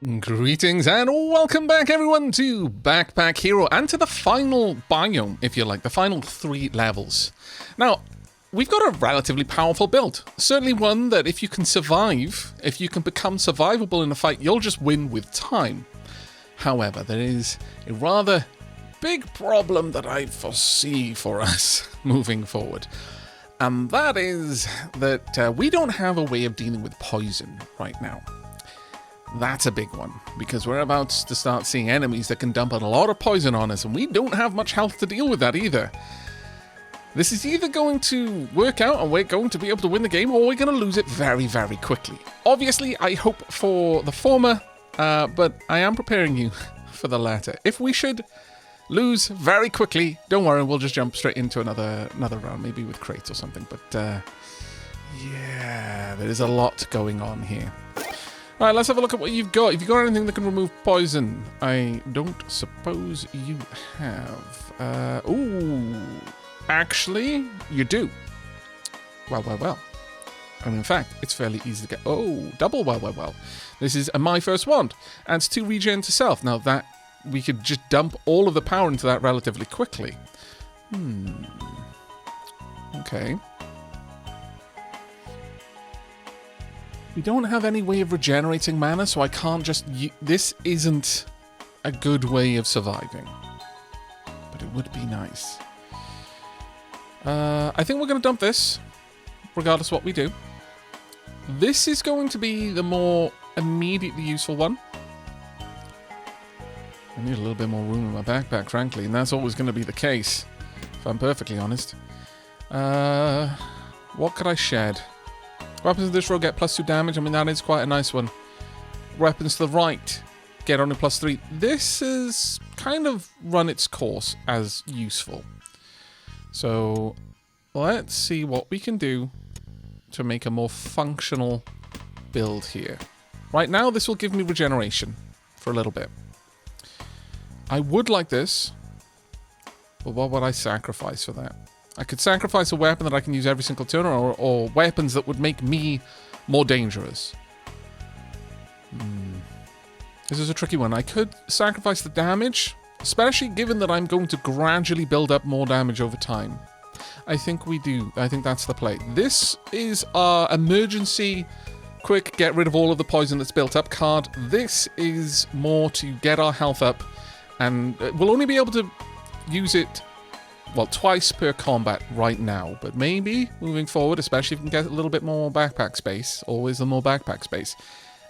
Greetings and welcome back everyone to Backpack Hero and to the final biome, if you like, the final 3 levels. Now, we've got a relatively powerful build. Certainly one that if you can survive, if you can become survivable in a fight, you'll just win with time. However, there is a rather big problem that I foresee for us moving forward. And that is that we don't have a way of dealing with poison right now. That's a big one, because we're about to start seeing enemies that can dump a lot of poison on us, and we don't have much health to deal with that either. This is either going to work out and we're going to be able to win the game, or we're going to lose it very, very quickly. Obviously, I hope for the former, but I am preparing you for the latter. If we should lose very quickly, don't worry, we'll just jump straight into another round, maybe with crates or something. But yeah, there is a lot going on here. All right, let's have a look at what you've got. Have you got anything that can remove poison? I don't suppose you have. Ooh, actually, you do. Well. And in fact, it's fairly easy to get. Oh, double well. This is a My First Wand. Adds 2 regen to self. Now that, we could just dump all of the power into that relatively quickly. Okay. We don't have any way of regenerating mana, so I can't just... This isn't a good way of surviving. But it would be nice. I think we're going to dump this, regardless of what we do. This is going to be the more immediately useful one. I need a little bit more room in my backpack, frankly, and that's always going to be the case, if I'm perfectly honest. What could I shed? Weapons of this row get +2 damage. I mean, that is quite a nice one. Weapons to the right get only +3. This has kind of run its course as useful. So let's see what we can do to make a more functional build here. Right now, this will give me regeneration for a little bit. I would like this, but what would I sacrifice for that? I could sacrifice a weapon that I can use every single turn, or weapons that would make me more dangerous. This is a tricky one. I could sacrifice the damage, especially given that I'm going to gradually build up more damage over time. I think we do. I think that's the play. This is our emergency, quick, get rid of all of the poison that's built up card. This is more to get our health up, and we'll only be able to use it, well, twice per combat right now, but maybe moving forward, especially if we can get a little bit more backpack space, always the more backpack space,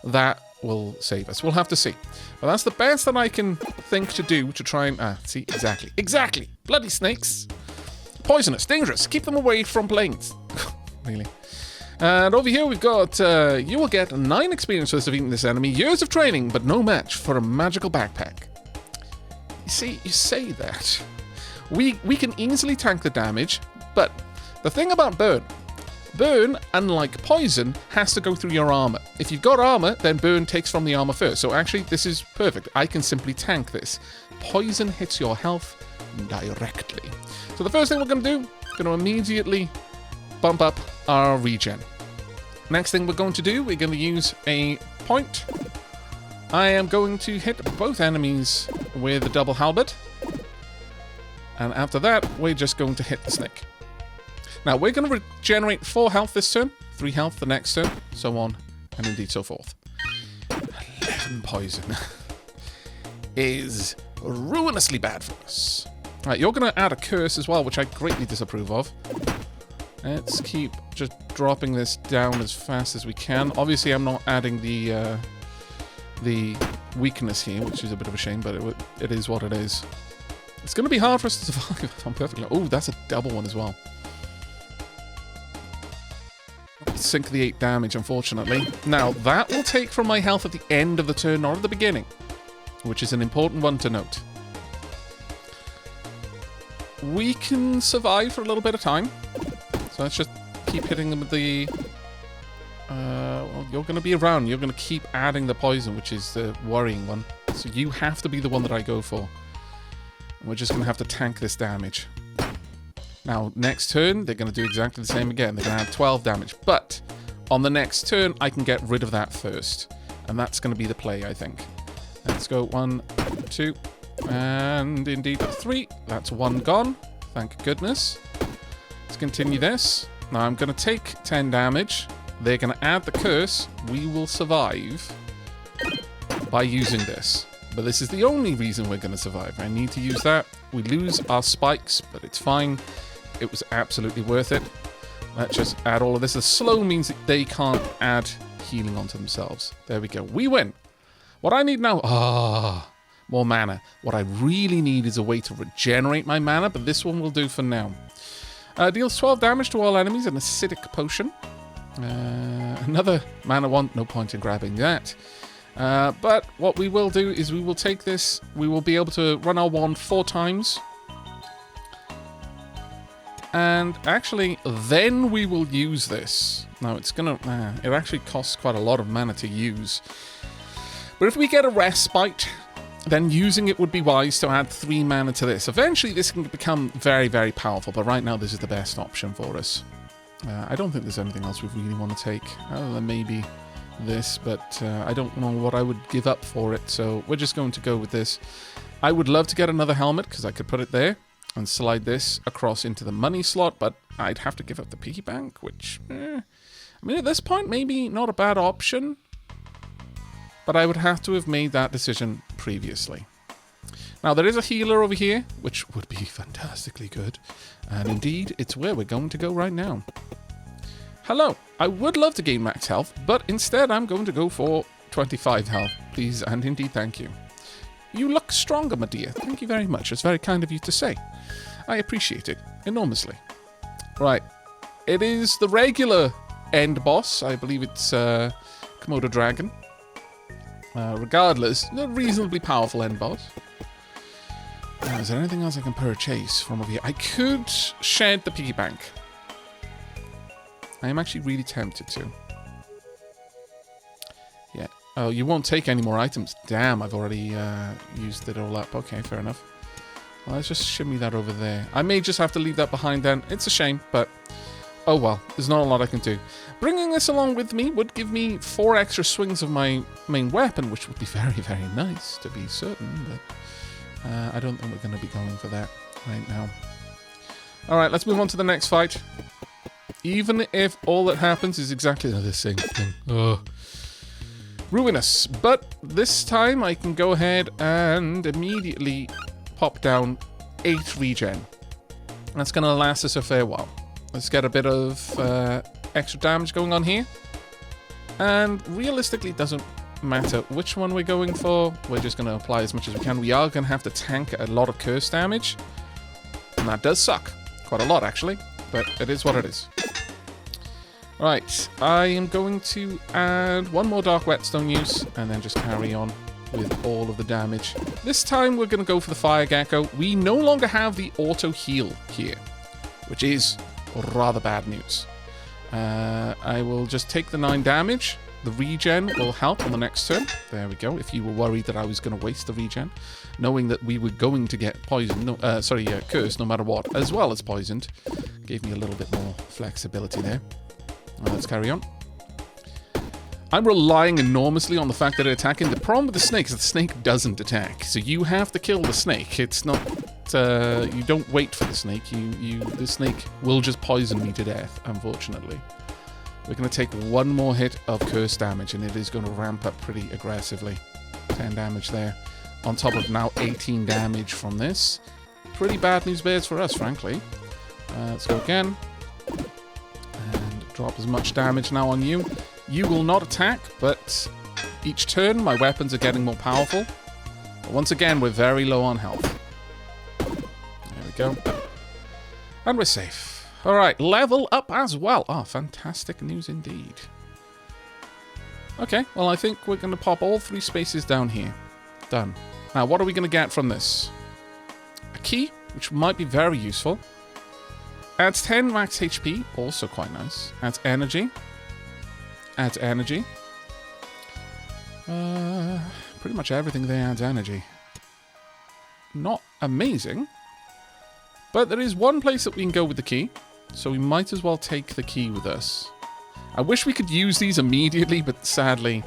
that will save us. We'll have to see. But that's the best that I can think to do to try and... see, exactly. Bloody snakes. Poisonous, dangerous. Keep them away from planes. Really. And over here we've got, you will get 9 experience for defeating this enemy, years of training, but no match for a magical backpack. You see, you say that. We can easily tank the damage, but the thing about burn, unlike poison, has to go through your armor. If you've got armor, then burn takes from the armor first. So actually, this is perfect. I can simply tank this. Poison hits your health directly. So the first thing we're going to do, going to immediately bump up our regen. Next thing we're going to do, we're going to use a point. I am going to hit both enemies with a double halberd. And after that, we're just going to hit the snake. Now, we're going to regenerate 4 health this turn, 3 health the next turn, so on, and indeed so forth. 11 poison is ruinously bad for us. All right, you're going to add a curse as well, which I greatly disapprove of. Let's keep just dropping this down as fast as we can. Obviously, I'm not adding the weakness here, which is a bit of a shame, but it is what it is. It's going to be hard for us to survive if I'm perfectly... Oh, that's a double one as well. Sink the 8 damage, unfortunately. Now, that will take from my health at the end of the turn, not at the beginning, which is an important one to note. We can survive for a little bit of time. So let's just keep hitting them with the... well, you're going to be around. You're going to keep adding the poison, which is the worrying one. So you have to be the one that I go for. We're just going to have to tank this damage. Now, next turn, they're going to do exactly the same again. They're going to add 12 damage. But on the next turn, I can get rid of that first. And that's going to be the play, I think. Let's go 1, 2, and indeed 3. That's 1 gone. Thank goodness. Let's continue this. Now I'm going to take 10 damage. They're going to add the curse. We will survive by using this. But this is the only reason we're going to survive. I need to use that. We lose our spikes, but it's fine. It was absolutely worth it. Let's just add all of this. The slow means that they can't add healing onto themselves. There we go. We win. What I need now... more mana. What I really need is a way to regenerate my mana, but this one will do for now. Deals 12 damage to all enemies, an acidic potion. Another mana one. No point in grabbing that. But what we will do is we will take this. We will be able to run our wand 4 times. And actually, then we will use this. Now, it's going to... it actually costs quite a lot of mana to use. But if we get a respite, then using it would be wise to add 3 mana to this. Eventually, this can become very, very powerful. But right now, this is the best option for us. I don't think there's anything else we really want to take. Other than maybe this. But I don't know what I would give up for it. So we're just going to go with this. I would love to get another helmet because I could put it there and slide this across into the money slot, but I'd have to give up the piggy bank, which, I mean, at this point, maybe not a bad option, but I would have to have made that decision previously. Now, there is a healer over here, which would be fantastically good, and indeed, it's where we're going to go right now. Hello, I would love to gain max health, but instead I'm going to go for 25 health, please, and indeed, thank you. You look stronger, my dear. Thank you very much. It's very kind of you to say. I appreciate it enormously. Right. It is the regular end boss. I believe it's Komodo Dragon. Regardless, a reasonably powerful end boss. Is there anything else I can purchase from over here? I could shed the piggy bank. I am actually really tempted to. Yeah. Oh, you won't take any more items. Damn, I've already used it all up. Okay, fair enough. Well, let's just shimmy that over there. I may just have to leave that behind then. It's a shame, but oh well. There's not a lot I can do. Bringing this along with me would give me 4 extra swings of my main weapon, which would be very, very nice, to be certain, but I don't think we're going to be going for that right now. Alright, let's move on to the next fight. Even if all that happens is exactly the same thing. Ugh. Ruinous. But this time I can go ahead and immediately pop down 8 regen. That's going to last us a fair while. Let's get a bit of extra damage going on here. And realistically, it doesn't matter which one we're going for. We're just going to apply as much as we can. We are going to have to tank a lot of curse damage. And that does suck. Quite a lot, actually. But it is what it is. Right, I am going to add 1 more Dark Whetstone use, and then just carry on with all of the damage. This time we're going to go for the Fire Gecko. We no longer have the auto heal here, which is rather bad news. I will just take the 9 damage. The regen will help on the next turn. There we go. If you were worried that I was going to waste the regen, knowing that we were going to get poisoned, cursed no matter what, as well as poisoned, gave me a little bit more flexibility there. Let's carry on. I'm relying enormously on the fact that it's attacking. The problem with the snake is the snake doesn't attack. So you have to kill the snake. It's not... you don't wait for the snake. The snake will just poison me to death, unfortunately. We're going to take 1 more hit of curse damage, and it is going to ramp up pretty aggressively. 10 damage there. On top of now 18 damage from this. Pretty bad news bears for us, frankly. Let's go again. Drop as much damage now on you. You will not attack, but each turn my weapons are getting more powerful. But once again, we're very low on health. There we go. And we're safe. Alright, level up as well. Oh, fantastic news indeed. Okay, well I think we're going to pop all 3 spaces down here. Done. Now, what are we going to get from this? A key, which might be very useful. Adds 10 max HP, also quite nice. Adds energy. Adds energy. Pretty much everything there adds energy. Not amazing. But there is one place that we can go with the key. So we might as well take the key with us. I wish we could use these immediately, but sadly,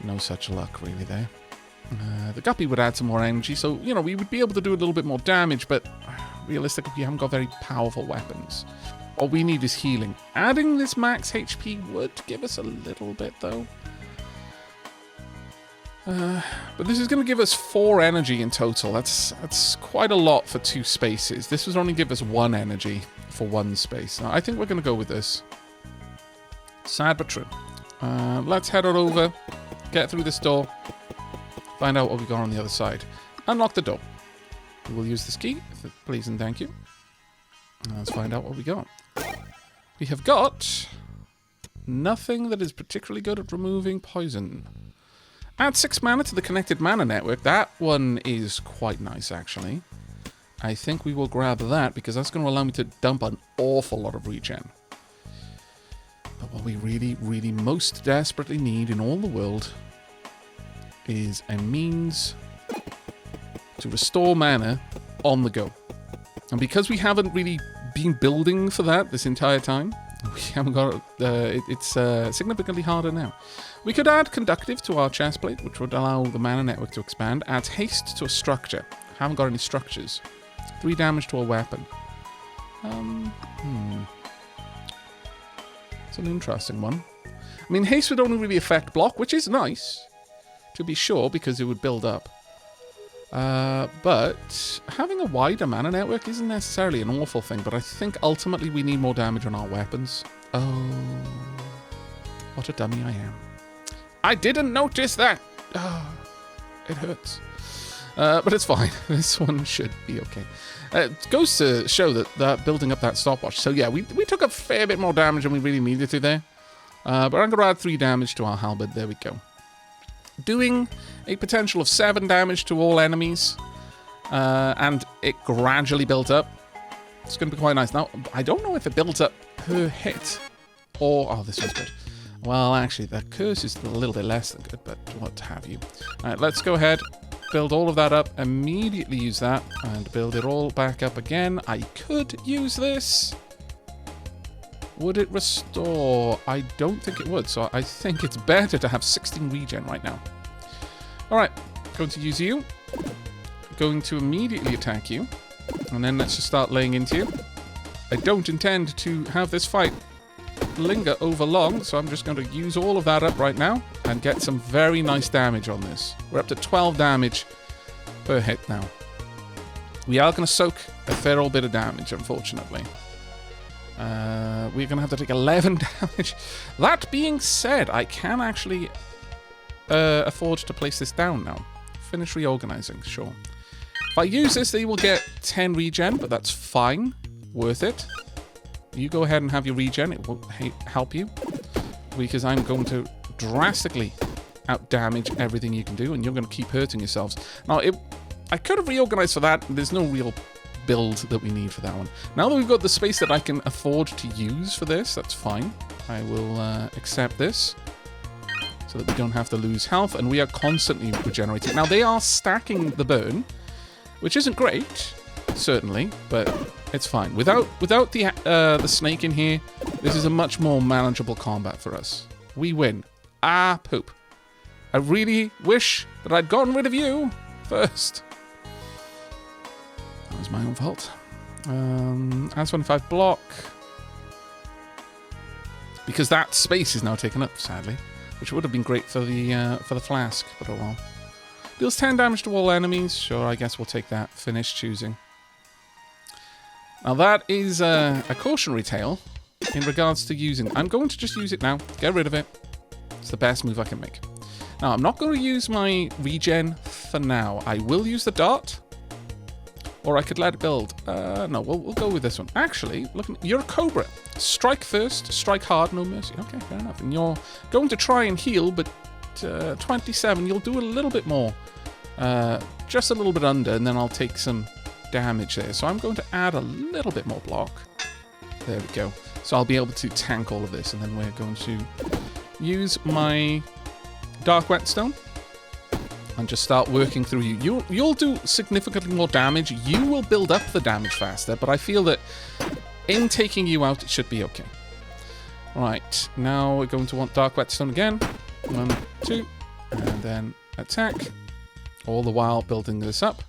No such luck, really, there. The guppy would add some more energy, so, you know, we would be able to do a little bit more damage, but realistically, we haven't got very powerful weapons. All we need is healing. Adding this max HP would give us a little bit, though. But this is going to give us 4 energy in total. That's quite a lot for 2 spaces. This will only give us 1 energy for 1 space. Now, I think we're going to go with this. Sad but true. Let's head on over, get through this door, find out what we got on the other side. Unlock the door. We will use this key, please and thank you. Let's find out what we got. We have got nothing that is particularly good at removing poison. Add 6 mana to the connected mana network. That one is quite nice, actually. I think we will grab that because that's going to allow me to dump an awful lot of regen. But what we really, really most desperately need in all the world is a means to restore mana on the go. And because we haven't really been building for that this entire time, we haven't got it's significantly harder now. We could add conductive to our chestplate, which would allow the mana network to expand. Add haste to a structure. Haven't got any structures. 3 damage to a weapon. It's an interesting one. I mean, haste would only really affect block, which is nice, to be sure, because it would build up. But having a wider mana network isn't necessarily an awful thing, but I think ultimately we need more damage on our weapons. Oh, what a dummy I am. I didn't notice that! Oh, it hurts. But it's fine. This one should be okay. It goes to show that building up that stopwatch. So yeah, we took a fair bit more damage than we really needed to there. But I'm going to add 3 damage to our halberd. There we go. Doing a potential of 7 damage to all enemies. And it gradually built up. It's going to be quite nice. Now, I don't know if it builds up per hit. Or, oh, this one's good. Well, actually, the curse is a little bit less than good, but what have you. Alright, let's go ahead. Build all of that up. Immediately use that. And build it all back up again. I could use this. Would it restore? I don't think it would, so I think it's better to have 16 regen right now. Alright, going to use you. Going to immediately attack you. And then let's just start laying into you. I don't intend to have this fight linger over long, so I'm just going to use all of that up right now and get some very nice damage on this. We're up to 12 damage per hit now. We are going to soak a fair old bit of damage, unfortunately. We're going to have to take 11 damage. That being said, I can actually afford to place this down now. Finish reorganizing, sure. If I use this, they will get 10 regen, but that's fine. Worth it. You go ahead and have your regen. It will help you. Because I'm going to drastically out-damage everything you can do, and you're going to keep hurting yourselves. Now, I could have reorganized for that. There's no real build that we need for that one. Now that we've got the space that I can afford to use for this, that's fine. I will accept this so that we don't have to lose health, and we are constantly regenerating. Now, they are stacking the burn, which isn't great, certainly, but it's fine. Without the snake in here, this is a much more manageable combat for us. We win. Ah, poop. I really wish that I'd gotten rid of you first. That was my own fault. As 25 block. Because that space is now taken up, sadly. Which would have been great for the flask, but oh well. Deals 10 damage to all enemies. Sure, I guess we'll take that. Finish choosing. Now that is a cautionary tale in regards to using. I'm going to just use it now. Get rid of it. It's the best move I can make. Now, I'm not going to use my regen for now. I will use the dart. Or I could let it build. No, we'll go with this one. Actually, look, you're a cobra. Strike first, strike hard, no mercy. Okay, fair enough. And you're going to try and heal, but 27, you'll do a little bit more. Just a little bit under, and then I'll take some damage there. So I'm going to add a little bit more block. There we go. So I'll be able to tank all of this, and then we're going to use my dark whetstone and just start working through you. You'll do significantly more damage. You will build up the damage faster, but I feel that in taking you out, it should be okay. Right, now we're going to want dark whetstone again. 1, 2, And then attack. All the while building this up.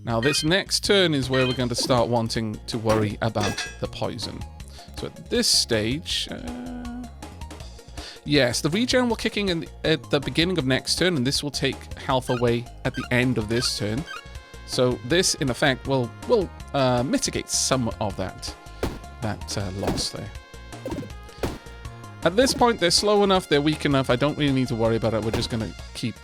Now this next turn is where we're going to start wanting to worry about the poison. So at this stage... yes, the regen will kick in at the beginning of next turn, and this will take health away at the end of this turn. So this, in effect, will mitigate some of that loss there. At this point, they're slow enough, they're weak enough, I don't really need to worry about it. We're just going to keep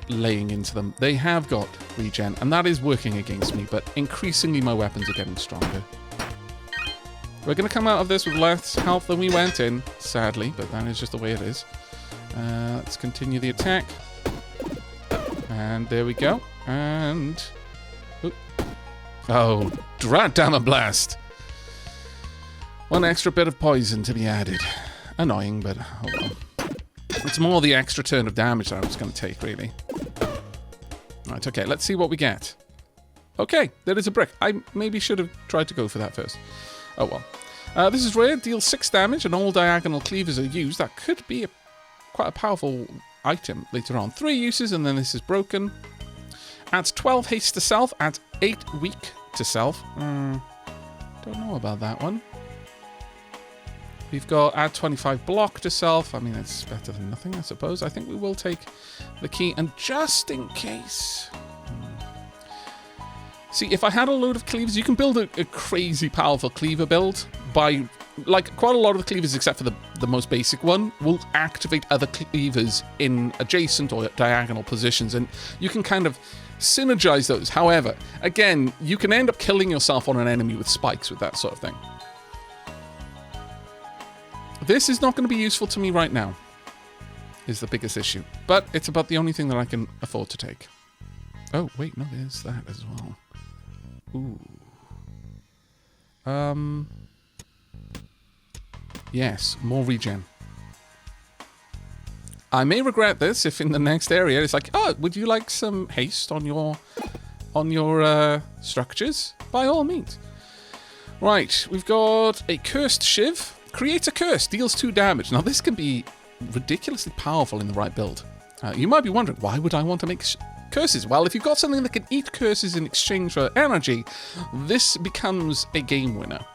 laying into them. They have got regen, and that is working against me, but increasingly my weapons are getting stronger. We're going to come out of this with less health than we went in, sadly, but that is just the way it is. Let's continue the attack. And there we go. And... oh, drat damn a blast! One extra bit of poison to be added. Annoying, but oh well. It's more the extra turn of damage that I was going to take, really. Right, okay, let's see what we get. Okay, there is a brick. I maybe should have tried to go for that first. Oh well. This is rare, deals 6 damage, and all diagonal cleavers are used. That could be quite a powerful item later on. 3 uses, and then this is broken. Adds 12 haste to self, adds 8 weak to self. Don't know about that one. We've got add 25 block to self. I mean, it's better than nothing, I suppose. I think we will take the key, and just in case... See, if I had a load of cleavers, you can build a crazy powerful cleaver build by... like, quite a lot of the cleavers, except for the most basic one, will activate other cleavers in adjacent or diagonal positions, and you can kind of synergize those. However, again, you can end up killing yourself on an enemy with spikes with that sort of thing. This is not going to be useful to me right now, is the biggest issue. But it's about the only thing that I can afford to take. Oh, wait, no, there's that as well. Ooh. Yes, more regen. I may regret this if in the next area it's like, oh, would you like some haste on your structures? By all means. Right, we've got a cursed shiv. Creates a curse, deals 2 damage. Now this can be ridiculously powerful in the right build. You might be wondering, why would I want to make curses? Well, if you've got something that can eat curses in exchange for energy, this becomes a game winner.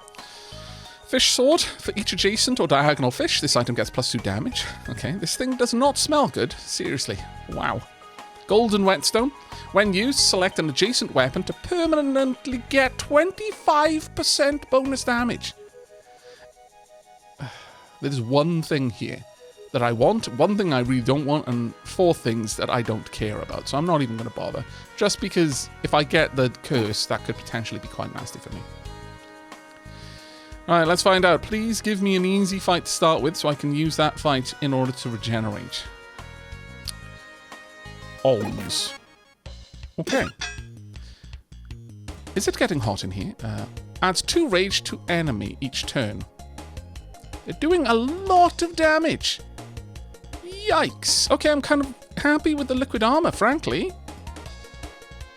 Fish sword, for each adjacent or diagonal fish, this item gets +2 damage. Okay, this thing does not smell good, seriously. Wow. Golden whetstone. When used, select an adjacent weapon to permanently get 25% bonus damage. There's one thing here that I want, one thing I really don't want, and 4 things that I don't care about. So I'm not even going to bother. Just because if I get the curse, that could potentially be quite nasty for me. Alright, let's find out. Please give me an easy fight to start with so I can use that fight in order to regenerate. Alms. Okay. Is it getting hot in here? Adds 2 rage to enemy each turn. They're doing a lot of damage. Yikes. Okay, I'm kind of happy with the liquid armor, frankly.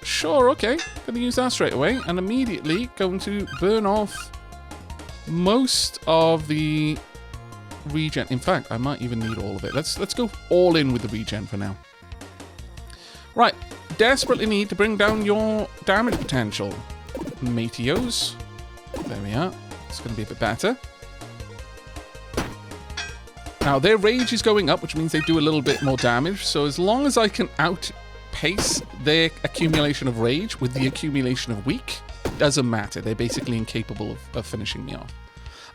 Sure, okay. Gonna use that straight away. And immediately going to burn off most of the regen. In fact, I might even need all of it. Let's go all in with the regen for now. Right. Desperately need to bring down your damage potential. Meteos. There we are. It's going to be a bit better. Now, their rage is going up, which means they do a little bit more damage. So as long as I can outpace their accumulation of rage with the accumulation of weak, doesn't matter. They're basically incapable of finishing me off.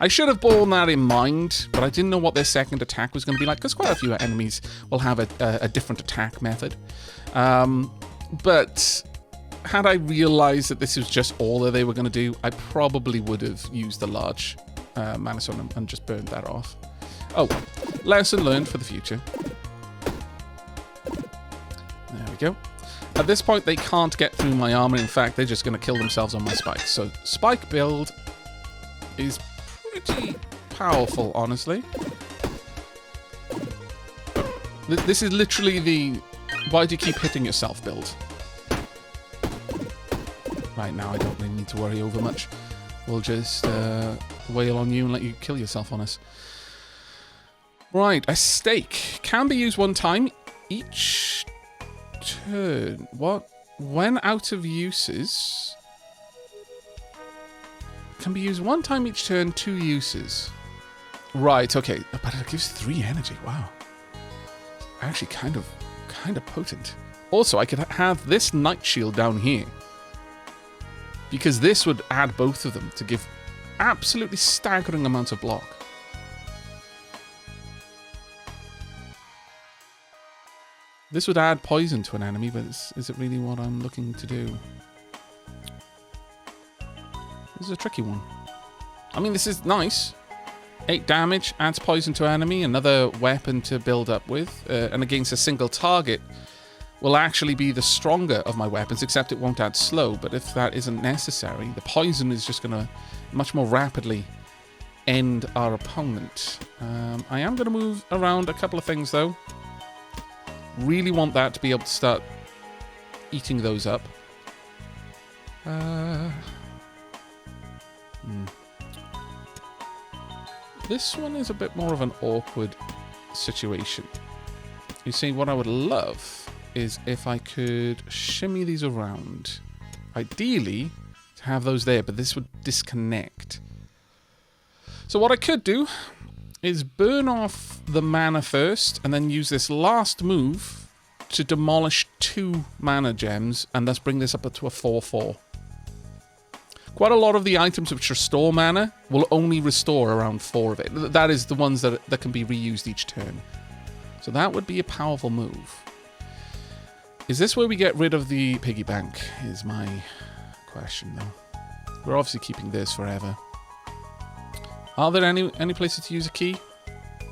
I should have borne that in mind, but I didn't know what their second attack was going to be like, because quite a few enemies will have a different attack method. But had I realized that this was just all that they were going to do, I probably would have used the large Mana Stone and just burned that off. Oh, well. Lesson learned for the future. There we go. At this point, they can't get through my armor. In fact, they're just going to kill themselves on my spikes. So, spike build is pretty powerful, honestly. This is literally the why do you keep hitting yourself build. Right now, I don't really need to worry over much. We'll just wail on you and let you kill yourself on us. Right, a stake. Can be used one time. each turn. What? When out of uses, can be used 1 time each turn, 2 uses. Right, okay. But it gives 3 energy. Wow. Actually kind of potent. Also, I could have this Night Shield down here. Because this would add both of them to give absolutely staggering amounts of block. This would add poison to an enemy, but is it really what I'm looking to do? This is a tricky one. I mean, this is nice. 8 damage, adds poison to enemy, another weapon to build up with, and against a single target will actually be the stronger of my weapons, except it won't add slow. But if that isn't necessary, the poison is just going to much more rapidly end our opponent. I am going to move around a couple of things, though. Really want that to be able to start eating those up. This one is a bit more of an awkward situation. You see, what I would love is if I could shimmy these around. Ideally, to have those there, but this would disconnect. So what I could do is burn off the mana first, and then use this last move to demolish 2 mana gems, and thus bring this up to a 4/4. Quite a lot of the items which restore mana will only restore around 4 of it. That is the ones that can be reused each turn. So that would be a powerful move. Is this where we get rid of the piggy bank, is my question, though. We're obviously keeping this forever. Are there any places to use a key?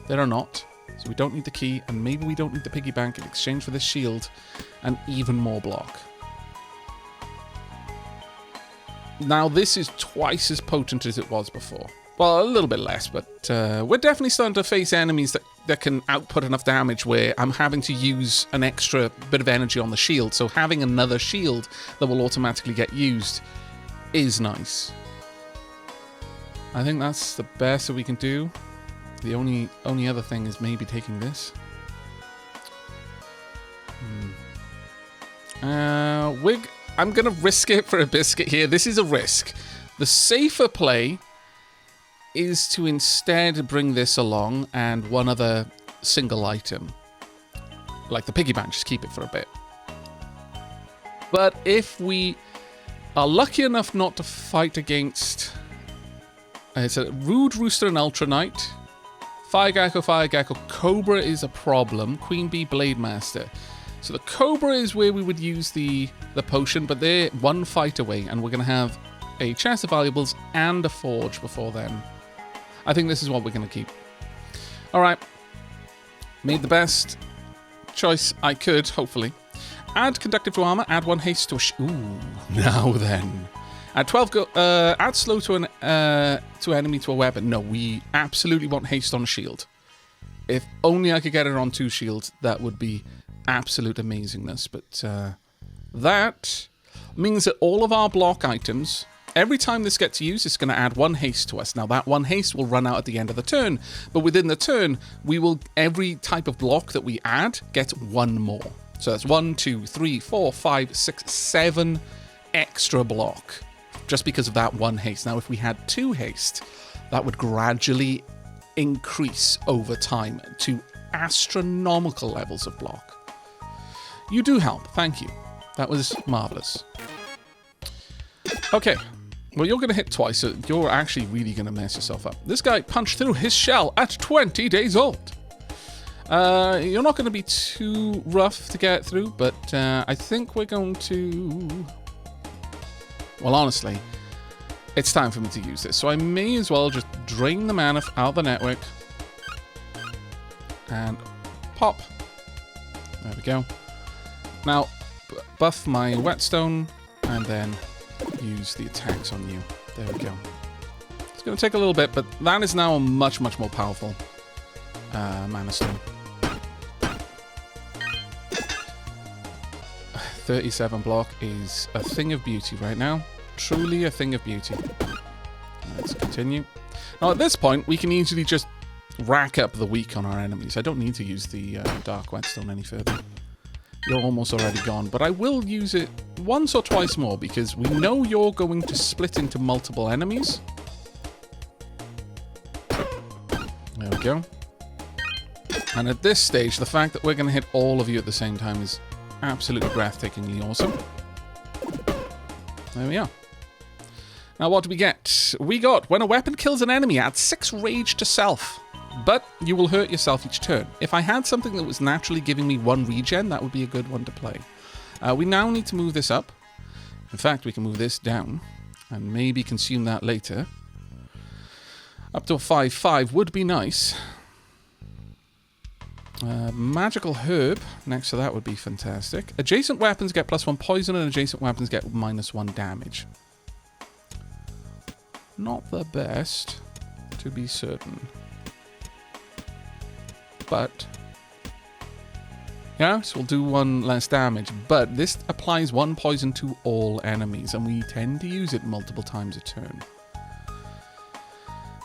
There are not. So we don't need the key, and maybe we don't need the piggy bank in exchange for this shield and even more block. Now, this is twice as potent as it was before. Well, a little bit less, but we're definitely starting to face enemies that can output enough damage where I'm having to use an extra bit of energy on the shield. So having another shield that will automatically get used is nice. I think that's the best that we can do. The only other thing is maybe taking this. Wig, I'm going to risk it for a biscuit here. This is a risk. The safer play is to instead bring this along and one other single item. Like the piggy bank, just keep it for a bit. But if we are lucky enough not to fight against... it's a Rude Rooster and Ultra Knight. Fire Gecko, Cobra is a problem. Queen Bee, Blade Master. So the Cobra is where we would use the potion, but they're 1 fight away, and we're going to have a chest of valuables and a forge before then. I think this is what we're going to keep. Alright. Made the best choice I could, hopefully. Add conductive to armor, add 1 haste to a ooh, now then. Add 12 add slow to an enemy to a weapon. No, we absolutely want haste on a shield. If only I could get it on 2 shields, that would be absolute amazingness. But that means that all of our block items, every time this gets used, it's going to add 1 haste to us. Now, that 1 haste will run out at the end of the turn, but within the turn, every type of block that we add gets 1 more. So that's 1, 2, 3, 4, 5, 6, 7 extra block, just because of that 1 haste. Now, if we had 2 haste, that would gradually increase over time to astronomical levels of block. You do help, thank you. That was marvelous. Okay, well, you're going to hit twice, so you're actually really going to mess yourself up. This guy punched through his shell at 20 days old. You're not going to be too rough to get through, but I think we're going to... Well, honestly, it's time for me to use this. So I may as well just drain the mana out of the network. And pop. There we go. Now, buff my whetstone, and then use the attacks on you. There we go. It's going to take a little bit, but that is now a much, much more powerful mana stone. 37 block is a thing of beauty right now. Truly a thing of beauty. Let's continue. Now, at this point, we can easily just rack up the weak on our enemies. I don't need to use the dark whetstone any further. You're almost already gone, but I will use it once or twice more because we know you're going to split into multiple enemies. There we go. And at this stage, the fact that we're going to hit all of you at the same time is absolutely breathtakingly awesome. There we are. Now what do we get? We got, when a weapon kills an enemy, add 6 rage to self. But you will hurt yourself each turn. If I had something that was naturally giving me 1 regen, that would be a good one to play. We now need to move this up. In fact, we can move this down and maybe consume that later. Up to a 5/5 would be nice. Magical herb next to that would be fantastic. Adjacent weapons get +1 poison and adjacent weapons get -1 damage. Not the best, to be certain. But, yeah, so we'll do 1 less damage. But this applies 1 poison to all enemies, and we tend to use it multiple times a turn.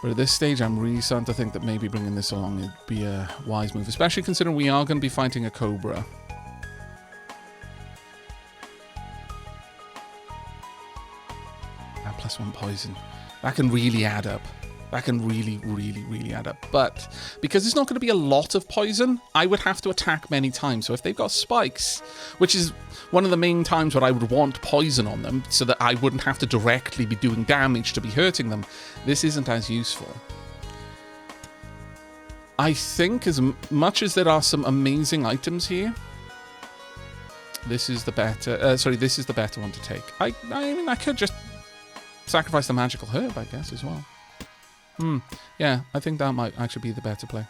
But at this stage, I'm really starting to think that maybe bringing this along would be a wise move, especially considering we are going to be fighting a cobra. That +1 poison. That can really add up. That can really, really, really add up. But because it's not going to be a lot of poison, I would have to attack many times. So if they've got spikes, which is one of the main times where I would want poison on them so that I wouldn't have to directly be doing damage to be hurting them, this isn't as useful. I think as much as there are some amazing items here, this is the better, this is the better one to take. I mean, I could just sacrifice the magical herb, I guess, as well. Yeah, I think that might actually be the better play.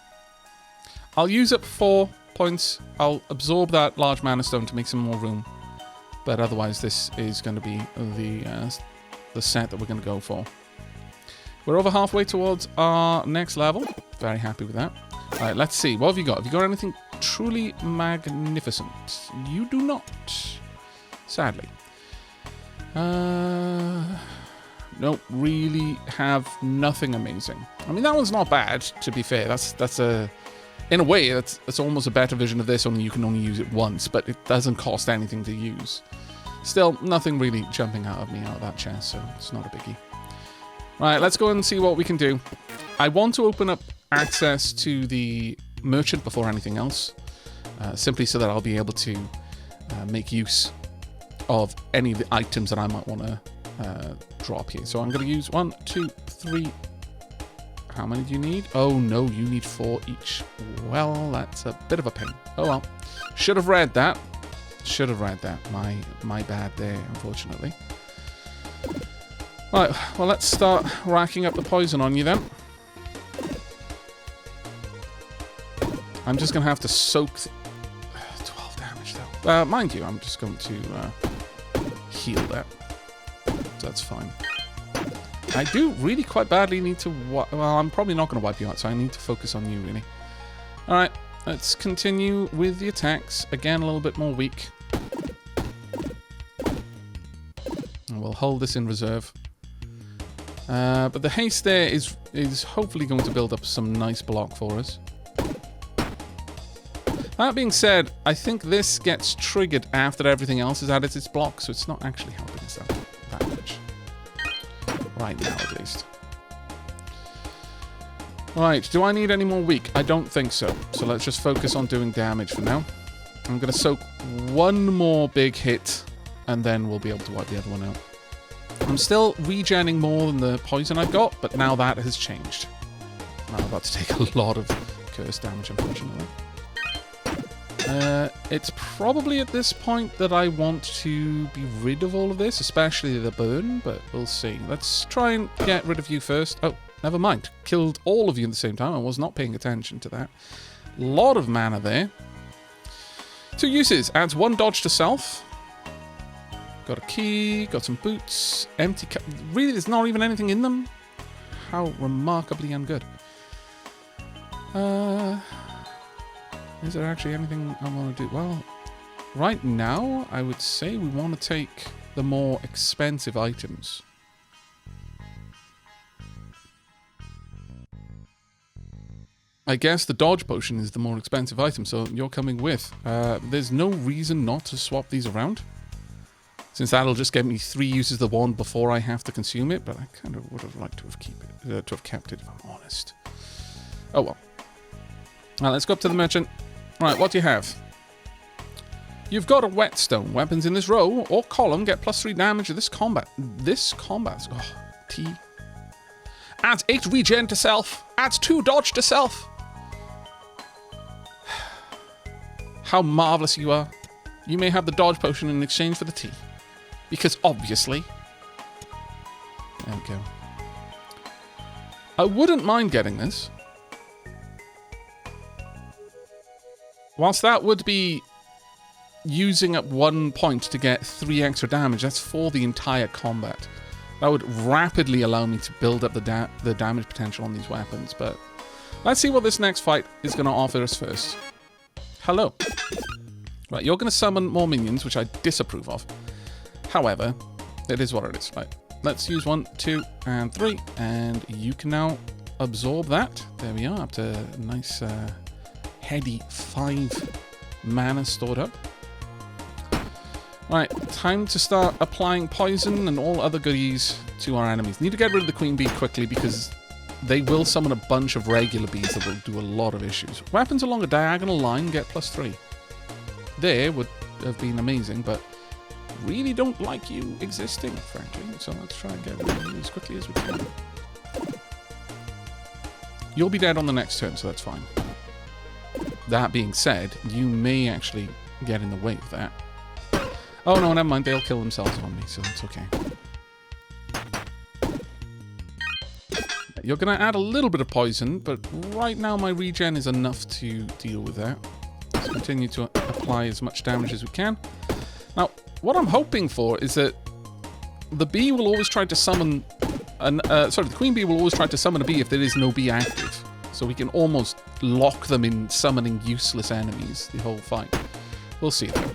I'll use up 4 points. I'll absorb that large mana stone to make some more room. But otherwise, this is going to be the set that we're going to go for. We're over halfway towards our next level. Very happy with that. All right, let's see. What have you got? Have you got anything truly magnificent? You do not. Sadly. Nope, really have nothing amazing. I mean, that one's not bad, to be fair. In a way, that's almost a better version of this, only you can only use it once, but it doesn't cost anything to use. Still, nothing really jumping out of me out of that chest, so it's not a biggie. Right, let's go and see what we can do. I want to open up access to the merchant before anything else, simply so that I'll be able to make use of any of the items that I might want to drop here. So I'm going to use 1, 2, 3. How many do you need? Oh no, you need 4 each. Well, that's a bit of a pain. Oh well. Should have read that. Should have read that. My bad there, unfortunately. Right, well, let's start racking up the poison on you then. I'm just going to have to soak 12 damage though. Mind you, I'm just going to heal that. That's fine. I do really quite badly need to... Well, I'm probably not going to wipe you out, so I need to focus on you, really. Alright, let's continue with the attacks. Again, a little bit more weak. And we'll hold this in reserve. But the haste there is hopefully going to build up some nice block for us. That being said, I think this gets triggered after everything else has added its block, so it's not actually helping us that much. Right now, at least. Right, do I need any more weak? I don't think so. So let's just focus on doing damage for now. I'm going to soak 1 more big hit, and then we'll be able to wipe the other one out. I'm still regenning more than the poison I've got, but now that has changed. I'm about to take a lot of curse damage, unfortunately. It's probably at this point that I want to be rid of all of this, especially the burn, but we'll see. Let's try and get rid of you first. Oh, never mind. Killed all of you at the same time. I was not paying attention to that. Lot of mana there. 2 uses. Adds 1 dodge to self. Got a key, got some boots, empty cup. Really, there's not even anything in them? How remarkably ungood. Is there actually anything I want to do? Well, right now, I would say we want to take the more expensive items. I guess the dodge potion is the more expensive item, so you're coming with. There's no reason not to swap these around, since that'll just get me 3 uses of the wand before I have to consume it, but I kind of would have liked to have kept it, if I'm honest. Oh well. Now let's go up to the merchant. Right, what do you have? You've got a whetstone. Weapons in this row or column get +3 damage to this combat. Oh, T. Adds 8 regen to self. Adds 2 dodge to self. How marvelous you are. You may have the dodge potion in exchange for the tea. Because obviously. There we go. I wouldn't mind getting this. Whilst that would be using up 1 point to get 3 extra damage, that's for the entire combat. That would rapidly allow me to build up the damage potential on these weapons, but let's see what this next fight is going to offer us first. Hello. Right, you're going to summon more minions, which I disapprove of. However, it is what it is. Right, let's use 1, 2, and 3, and you can now absorb that. There we are, up to a nice heady 5 mana stored up. Right, time to start applying poison and all other goodies to our enemies. Need to get rid of the queen bee quickly because they will summon a bunch of regular bees that will do a lot of issues. Weapons along a diagonal line get +3. There would have been amazing, but really don't like you existing, frankly. So let's try and get rid of you as quickly as we can. You'll be dead on the next turn, so that's fine. That being said, you may actually get in the way of that. Oh no, never mind, they'll kill themselves on me, so that's okay. You're going to add a little bit of poison, but right now my regen is enough to deal with that. Let's continue to apply as much damage as we can. Now, what I'm hoping for is that the bee will always try to summon... the queen bee will always try to summon a bee if there is no bee active. So we can almost lock them in summoning useless enemies the whole fight. We'll see though.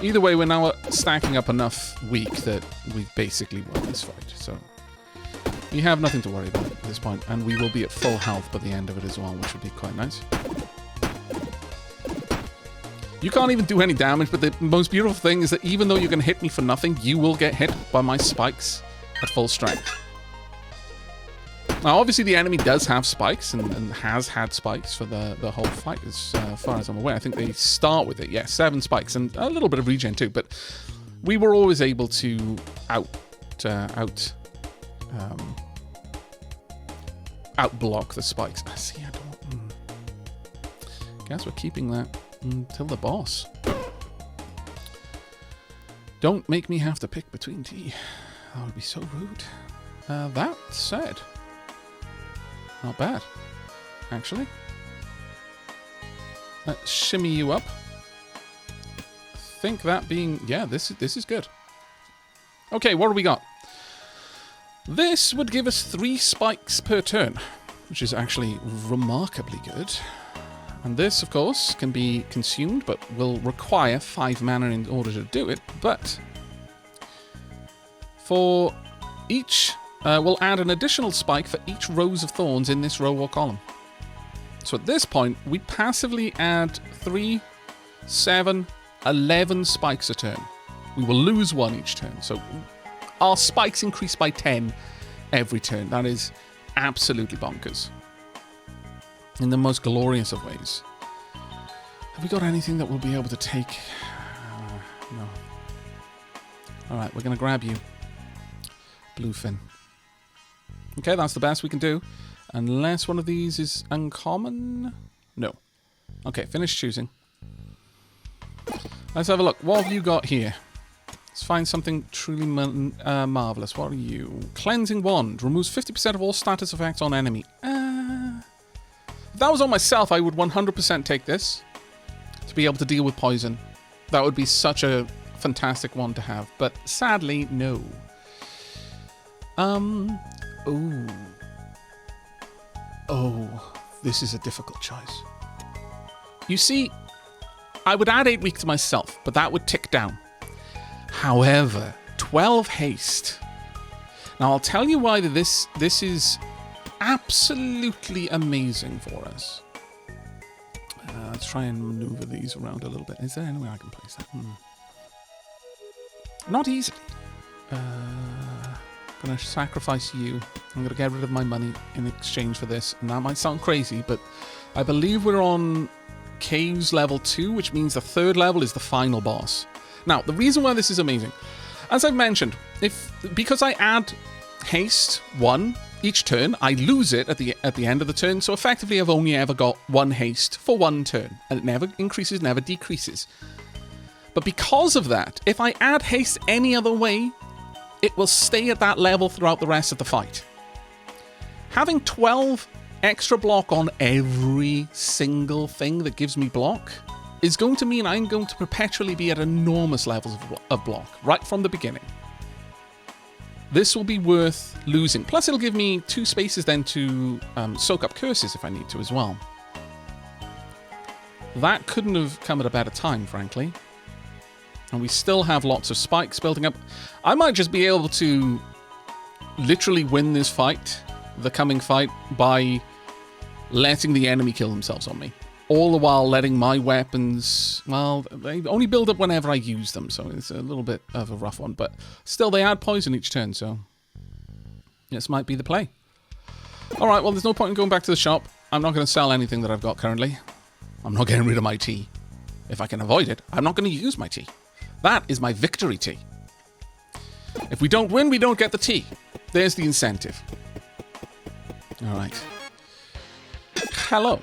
Either way, we're now stacking up enough weak that we've basically won this fight. So we have nothing to worry about at this point, and we will be at full health by the end of it as well, which would be quite nice. You can't even do any damage, but the most beautiful thing is that even though you're going to hit me for nothing, you will get hit by my spikes at full strength. Now, obviously, the enemy does have spikes and has had spikes for the whole fight, as far as I'm aware. I think they start with it, yeah, 7 spikes and a little bit of regen too. But we were always able to outblock the spikes. See, I don't. Guess we're keeping that until the boss. Don't make me have to pick between tea. That would be so rude. That said. Not bad, actually. Let's shimmy you up. I think that being... Yeah, this is good. Okay, what do we got? This would give us 3 spikes per turn, which is actually remarkably good. And this, of course, can be consumed, but will require 5 mana in order to do it. But for each... we'll add an additional spike for each rows of thorns in this row or column. So at this point, we passively add 3, 7, 11 spikes a turn. We will lose 1 each turn. So our spikes increase by 10 every turn. That is absolutely bonkers. In the most glorious of ways. Have we got anything that we'll be able to take? No. Alright, we're going to grab you. Bluefin. Okay, that's the best we can do. Unless one of these is uncommon? No. Okay, finish choosing. Let's have a look. What have you got here? Let's find something truly marvelous. What are you? Cleansing Wand. Removes 50% of all status effects on enemy. If that was on myself, I would 100% take this. To be able to deal with poison. That would be such a fantastic one to have. But sadly, no. Ooh. Oh, this is a difficult choice. You see, I would add 8 weak to myself, but that would tick down. However, 12 haste. Now, I'll tell you why this is absolutely amazing for us. Let's try and maneuver these around a little bit. Is there any way I can place that? Not easily. Gonna sacrifice you. I'm gonna get rid of my money in exchange for this. And that might sound crazy, but I believe we're on Caves level 2, which means the 3rd level is the final boss. Now, the reason why this is amazing, as I've mentioned, because I add haste 1 each turn, I lose it at the end of the turn, so effectively I've only ever got 1 haste for 1 turn, and it never increases, never decreases. But because of that, if I add haste any other way, it will stay at that level throughout the rest of the fight. Having 12 extra block on every single thing that gives me block is going to mean I'm going to perpetually be at enormous levels of block, right from the beginning. This will be worth losing. Plus, it'll give me 2 spaces then to soak up curses if I need to as well. That couldn't have come at a better time, frankly. And we still have lots of spikes building up. I might just be able to literally win this fight, the coming fight, by letting the enemy kill themselves on me. All the while letting my weapons, well, they only build up whenever I use them, so it's a little bit of a rough one. But still, they add poison each turn, so this might be the play. Alright, well, there's no point in going back to the shop. I'm not going to sell anything that I've got currently. I'm not getting rid of my tea. If I can avoid it, I'm not going to use my tea. That is my victory tea. If we don't win, we don't get the tea. There's the incentive. Alright. Hello.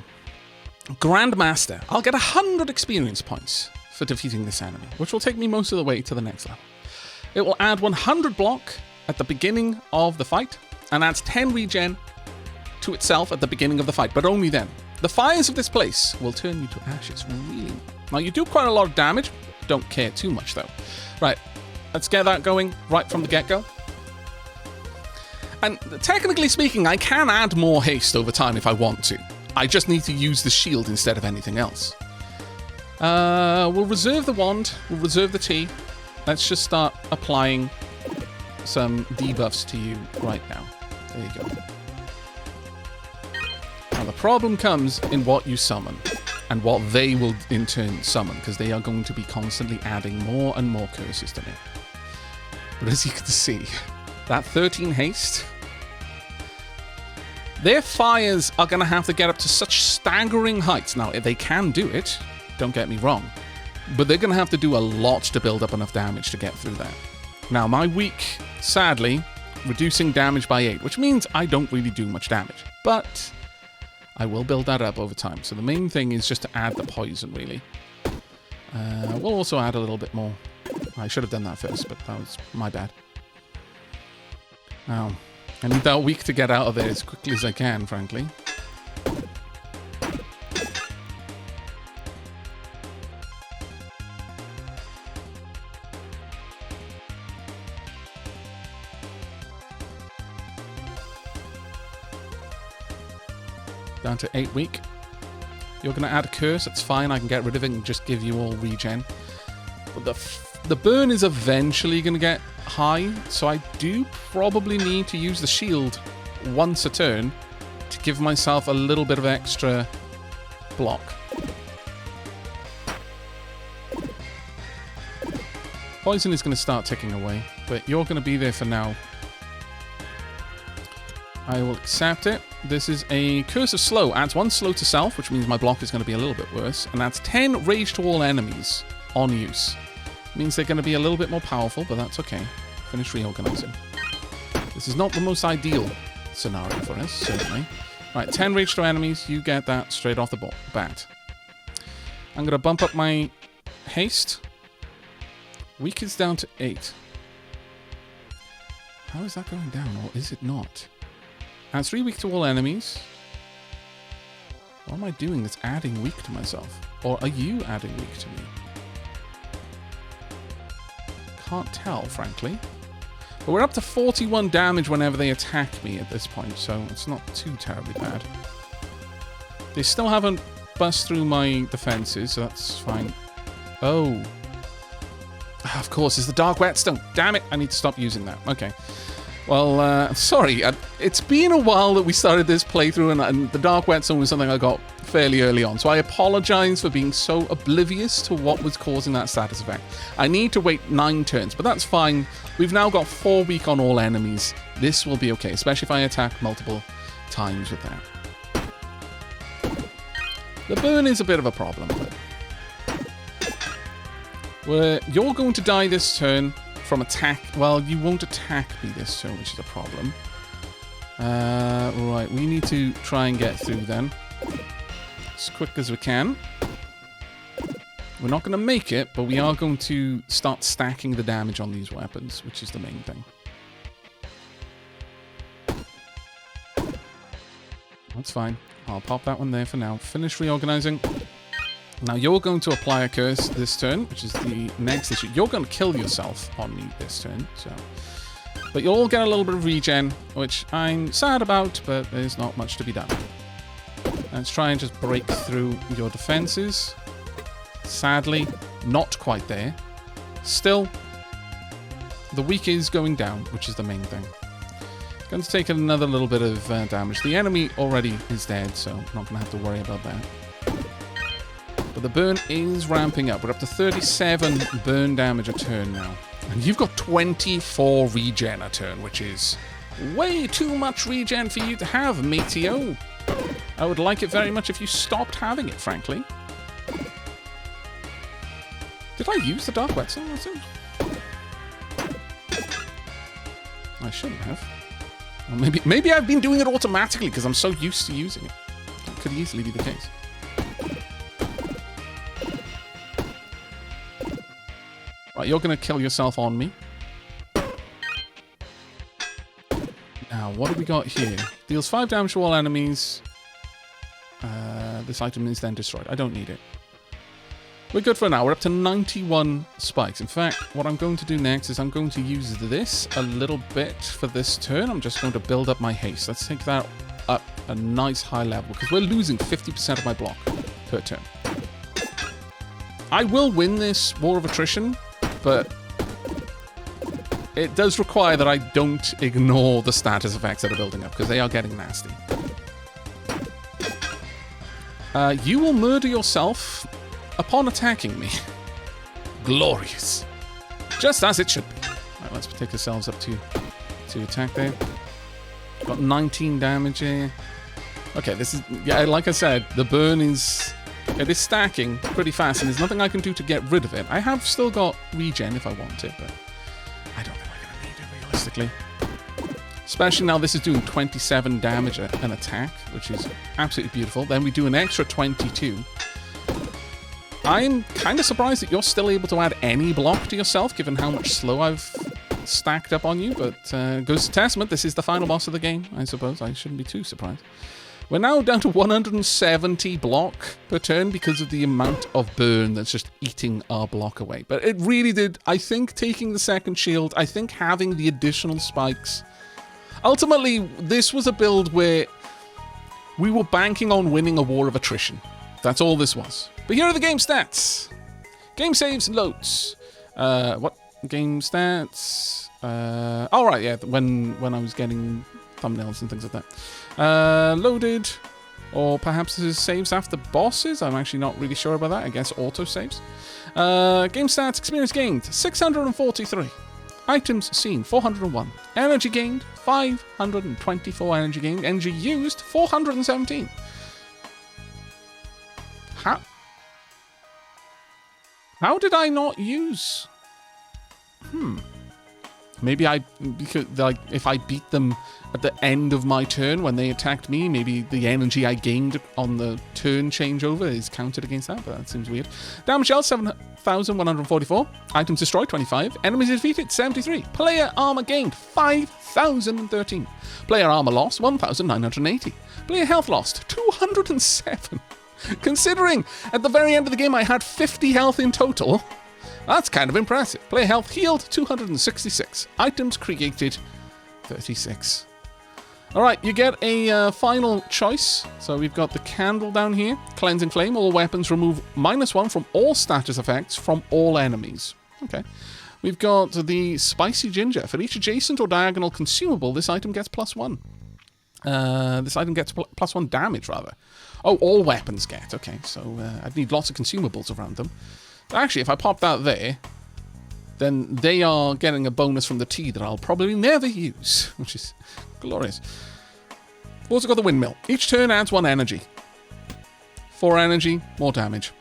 Grandmaster. I'll get 100 experience points for defeating this enemy, which will take me most of the way to the next level. It will add 100 block at the beginning of the fight, and adds 10 regen to itself at the beginning of the fight, but only then. The fires of this place will turn you to ashes, really. Now, you do quite a lot of damage. Don't care too much, though. Right, let's get that going right from the get-go. And technically speaking, I can add more haste over time if I want to. I just need to use the shield instead of anything else. We'll reserve the wand. We'll reserve the tea. Let's just start applying some debuffs to you right now. There you go. Now, the problem comes in what you summon, and what they will in turn summon, because they are going to be constantly adding more and more curses to me. But as you can see, that 13 haste, their fires are going to have to get up to such staggering heights. Now, they can do it, don't get me wrong, but they're going to have to do a lot to build up enough damage to get through that. Now, my weak, sadly, reducing damage by 8, which means I don't really do much damage, but I will build that up over time. So the main thing is just to add the poison, really. We'll also add a little bit more. I should have done that first, but that was my bad. Now, I need that weak to get out of there as quickly as I can, frankly. Down to 8 weak. You're going to add a curse, that's fine, I can get rid of it and just give you all regen. But the burn is eventually going to get high, so I do probably need to use the shield once a turn to give myself a little bit of extra block. Poison is going to start ticking away, but you're going to be there for now. I will accept it. This is a Curse of Slow. Adds 1 slow to self, which means my block is going to be a little bit worse. And adds 10 rage to all enemies on use. Means they're going to be a little bit more powerful, but that's okay. Finish reorganizing. This is not the most ideal scenario for us, certainly. Right, 10 rage to enemies. You get that straight off the bat. I'm going to bump up my haste. Weak is down to 8. How is that going down, or is it not? Adds 3 weak to all enemies. What am I doing that's adding weak to myself? Or are you adding weak to me? Can't tell, frankly. But we're up to 41 damage whenever they attack me at this point, so it's not too terribly bad. They still haven't bust through my defenses, so that's fine. Oh. Of course, it's the Dark Whetstone. Damn it, I need to stop using that. Okay. Well, sorry. It's been a while that we started this playthrough, and the Dark Whetstone was something I got fairly early on. So I apologize for being so oblivious to what was causing that status effect. I need to wait 9 turns, but that's fine. We've now got 4 weak on all enemies. This will be okay, especially if I attack multiple times with that. The burn is a bit of a problem, but you're going to die this turn from attack. Well, you won't attack me this turn, which is a problem. Right, we need to try and get through then. As quick as we can. We're not going to make it, but we are going to start stacking the damage on these weapons, which is the main thing. That's fine. I'll pop that one there for now. Finish reorganizing. Now you're going to apply a curse this turn, which is the next issue. You're going to kill yourself on me this turn, so. But you'll all get a little bit of regen, which I'm sad about, but there's not much to be done. Let's try and just break through your defenses. Sadly, not quite there. Still, the weak is going down, which is the main thing. Going to take another little bit of damage. The enemy already is dead, so I'm not going to have to worry about that. But the burn is ramping up. We're up to 37 burn damage a turn now. And you've got 24 regen a turn, which is way too much regen for you to have, matey-o. I would like it very much if you stopped having it, frankly. Did I use the Dark Whetstone? I shouldn't have. Well, maybe I've been doing it automatically because I'm so used to using it. That could easily be the case. Right, you're going to kill yourself on me. Now, what have we got here? Deals 5 damage to all enemies. This item is then destroyed. I don't need it. We're good for now. We're up to 91 spikes. In fact, what I'm going to do next is I'm going to use this a little bit for this turn. I'm just going to build up my haste. Let's take that up a nice high level because we're losing 50% of my block per turn. I will win this war of attrition, but it does require that I don't ignore the status effects that are building up because they are getting nasty. You will murder yourself upon attacking me. Glorious. Just as it should be. Right, let's take ourselves up to attack there. Got 19 damage here. Okay, this is... Yeah, like I said, the burn is... It is stacking pretty fast, and there's nothing I can do to get rid of it. I have still got regen if I want it, but I don't think we're going to need it, realistically. Especially now this is doing 27 damage an attack, which is absolutely beautiful. Then we do an extra 22. I'm kind of surprised that you're still able to add any block to yourself, given how much slow I've stacked up on you, but goes to testament. This is the final boss of the game, I suppose. I shouldn't be too surprised. We're now down to 170 block per turn because of the amount of burn that's just eating our block away. But it really did, I think, taking the second shield, I think having the additional spikes. Ultimately, this was a build where we were banking on winning a war of attrition. That's all this was. But here are the game stats. Game saves and loads. What? Game stats? Oh, right, yeah, when I was getting thumbnails and things like that. Loaded. Or perhaps this is saves after bosses. I'm actually not really sure about that. I guess auto saves. Game stats, experience gained, 643. Items seen, 401. Energy gained, 524 energy gained. Energy used, 417. How did I not use? Maybe because like if I beat them at the end of my turn when they attacked me, maybe the energy I gained on the turn changeover is counted against that, but that seems weird. Damage dealt 7,144. Items destroyed 25. Enemies defeated 73. Player armor gained 5,013. Player armor lost 1,980. Player health lost 207. Considering at the very end of the game I had 50 health in total, that's kind of impressive. Player health healed 266. Items created 36. Alright, you get a final choice. So we've got the candle down here. Cleansing Flame. All weapons remove -1 from all status effects from all enemies. Okay. We've got the spicy ginger. For each adjacent or diagonal consumable, this item gets +1. This item gets +1 damage, rather. Oh, all weapons get. Okay, so I'd need lots of consumables around them. Actually, if I pop that there, then they are getting a bonus from the tea that I'll probably never use, which is glorious. We've also got the windmill. Each turn adds 1 energy. 4 energy, more damage.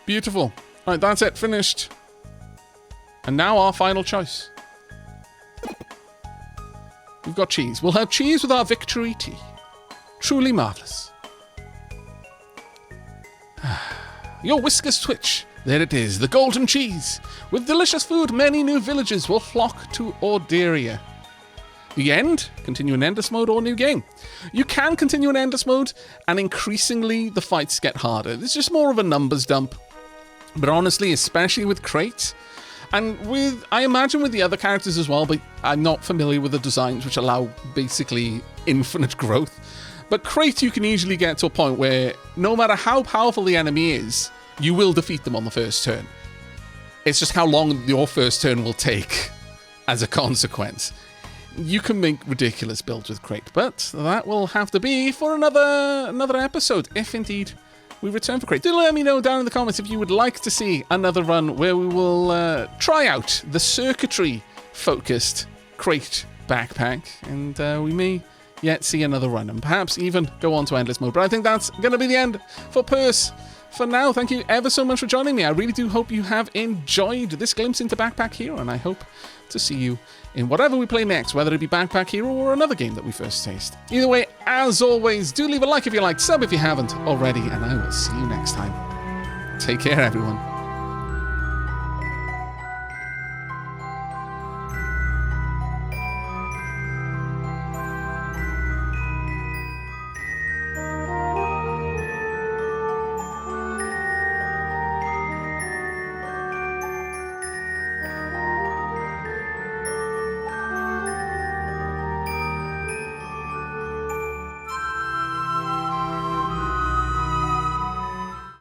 Beautiful. Right, that's it. Finished. And now our final choice. We've got cheese. We'll have cheese with our victory tea. Truly marvellous. Your whiskers twitch. There it is, the golden cheese. With delicious food, many new villagers will flock to Orderia. The end? Continue in Endless mode or new game. You can continue in Endless mode, and increasingly the fights get harder. It's just more of a numbers dump. But honestly, especially with Crate, and with, I imagine with the other characters as well, but I'm not familiar with the designs which allow basically infinite growth. But Crate, you can easily get to a point where no matter how powerful the enemy is, you will defeat them on the first turn. It's just how long your first turn will take as a consequence. You can make ridiculous builds with Crate, but that will have to be for another episode, if indeed we return for Crate. Do let me know down in the comments if you would like to see another run where we will try out the circuitry-focused Crate backpack, and we may yet see another run, and perhaps even go on to Endless mode. But I think that's going to be the end for Purse. For now, thank you ever so much for joining me. I really do hope you have enjoyed this glimpse into Backpack Hero, and I hope to see you in whatever we play next, whether it be Backpack Hero or another game that we first taste. Either way, as always, do leave a like if you liked, sub if you haven't already, and I will see you next time. Take care, everyone.